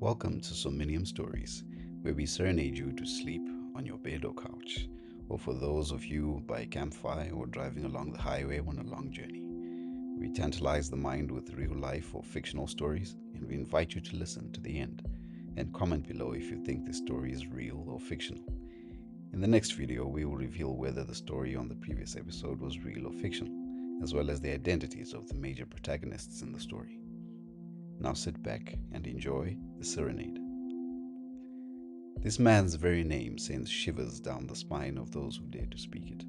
Welcome to Somnium Stories, where we serenade you to sleep on your bed or couch, or for those of you by campfire or driving along the highway on a long journey. We tantalize the mind with real life or fictional stories, and we invite you to listen to the end and comment below if you think the story is real or fictional. In the next video, we will reveal whether the story on the previous episode was real or fictional, as well as the identities of the major protagonists in the story. Now sit back and enjoy the serenade. This man's very name sends shivers down the spine of those who dare to speak it.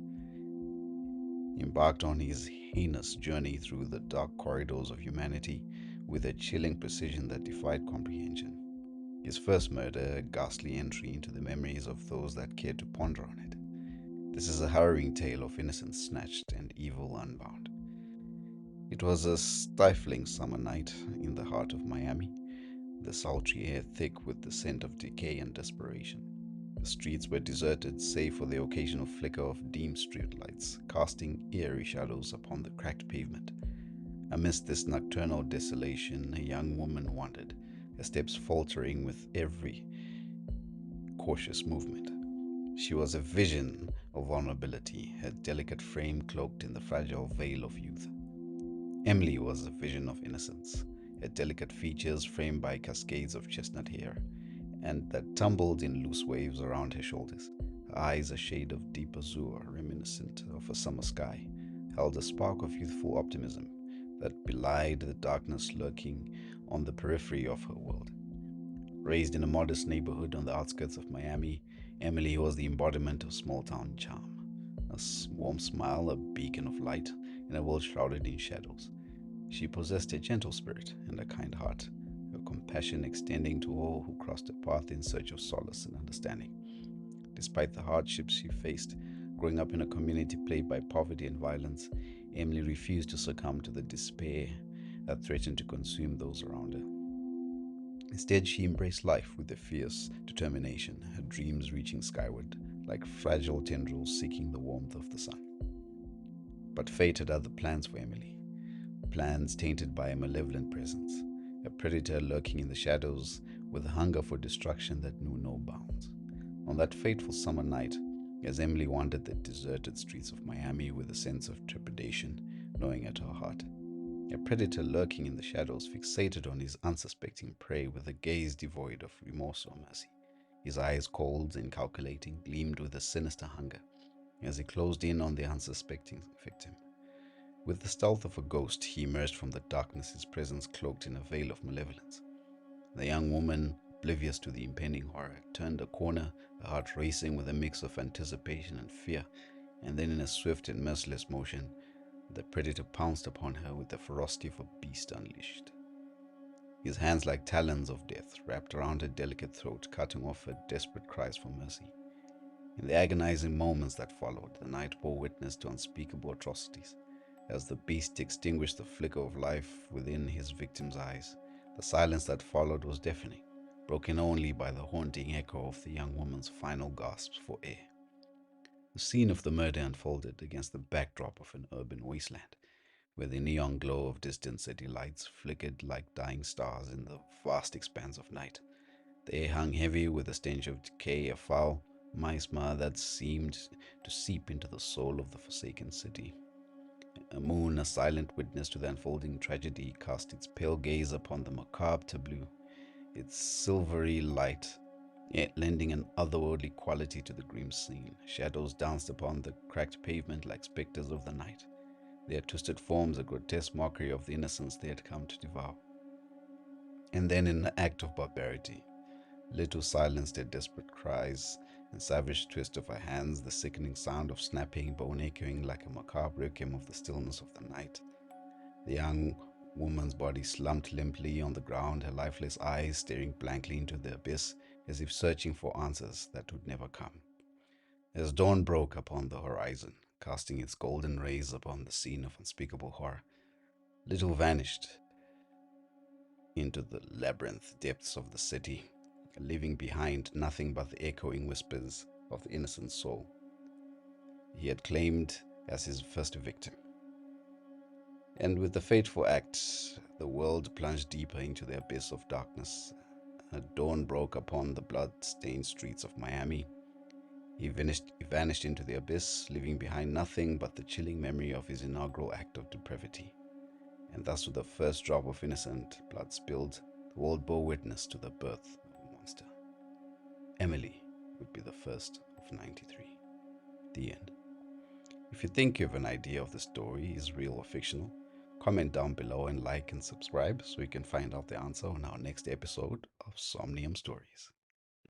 He embarked on his heinous journey through the dark corridors of humanity with a chilling precision that defied comprehension. His first murder, a ghastly entry into the memories of those that cared to ponder on it. This is a harrowing tale of innocence snatched and evil unbound. It was a stifling summer night in the heart of Miami, the sultry air thick with the scent of decay and desperation. The streets were deserted, save for the occasional flicker of dim streetlights, casting eerie shadows upon the cracked pavement. Amidst this nocturnal desolation, a young woman wandered, her steps faltering with every cautious movement. She was a vision of vulnerability, her delicate frame cloaked in the fragile veil of youth. Emily was a vision of innocence, her delicate features framed by cascades of chestnut hair, and that tumbled in loose waves around her shoulders. Her eyes, a shade of deep azure reminiscent of a summer sky, held a spark of youthful optimism that belied the darkness lurking on the periphery of her world. Raised in a modest neighborhood on the outskirts of Miami, Emily was the embodiment of small town charm. A warm smile, a beacon of light, in a world shrouded in shadows. She possessed a gentle spirit and a kind heart, her compassion extending to all who crossed her path in search of solace and understanding. Despite the hardships she faced, growing up in a community plagued by poverty and violence, Emily refused to succumb to the despair that threatened to consume those around her. Instead, she embraced life with a fierce determination, her dreams reaching skyward like fragile tendrils seeking the warmth of the sun. But fate had other plans for Emily, plans tainted by a malevolent presence, a predator lurking in the shadows with a hunger for destruction that knew no bounds. On that fateful summer night, as Emily wandered the deserted streets of Miami with a sense of trepidation gnawing at her heart, a predator lurking in the shadows fixated on his unsuspecting prey with a gaze devoid of remorse or mercy. His eyes, cold and calculating, gleamed with a sinister hunger as he closed in on the unsuspecting victim. With the stealth of a ghost, he emerged from the darkness, his presence cloaked in a veil of malevolence. The young woman, oblivious to the impending horror, turned a corner, her heart racing with a mix of anticipation and fear, and then in a swift and merciless motion, the predator pounced upon her with the ferocity of a beast unleashed. His hands, like talons of death, wrapped around her delicate throat, cutting off her desperate cries for mercy. In the agonizing moments that followed, the night bore witness to unspeakable atrocities. As the beast extinguished the flicker of life within his victim's eyes, the silence that followed was deafening, broken only by the haunting echo of the young woman's final gasps for air. The scene of the murder unfolded against the backdrop of an urban wasteland, where the neon glow of distant city lights flickered like dying stars in the vast expanse of night. The air hung heavy with the stench of decay, a foul miasma that seemed to seep into the soul of the forsaken city. A moon, a silent witness to the unfolding tragedy, cast its pale gaze upon the macabre tableau, its silvery light yet lending an otherworldly quality to the grim scene. Shadows danced upon the cracked pavement like specters of the night, their twisted forms a grotesque mockery of the innocence they had come to devour. And then, in an act of barbarity, Little silenced their desperate cries and savage twist of her hands, the sickening sound of snapping bone echoing like a macabre requiem of the stillness of the night. The young woman's body slumped limply on the ground, her lifeless eyes staring blankly into the abyss, as if searching for answers that would never come. As dawn broke upon the horizon, casting its golden rays upon the scene of unspeakable horror, Little vanished into the labyrinth depths of the city, leaving behind nothing but the echoing whispers of the innocent soul he had claimed as his first victim. And with the fateful act, the world plunged deeper into the abyss of darkness, At dawn broke upon the blood-stained streets of Miami. He vanished into the abyss, leaving behind nothing but the chilling memory of his inaugural act of depravity. And thus, with the first drop of innocent blood spilled, the world bore witness to the birth of a monster. Emily would be the first of 93. The end. If you think you have an idea of the story is real or fictional, comment down below and like and subscribe so we can find out the answer on our next episode of Somnium Stories.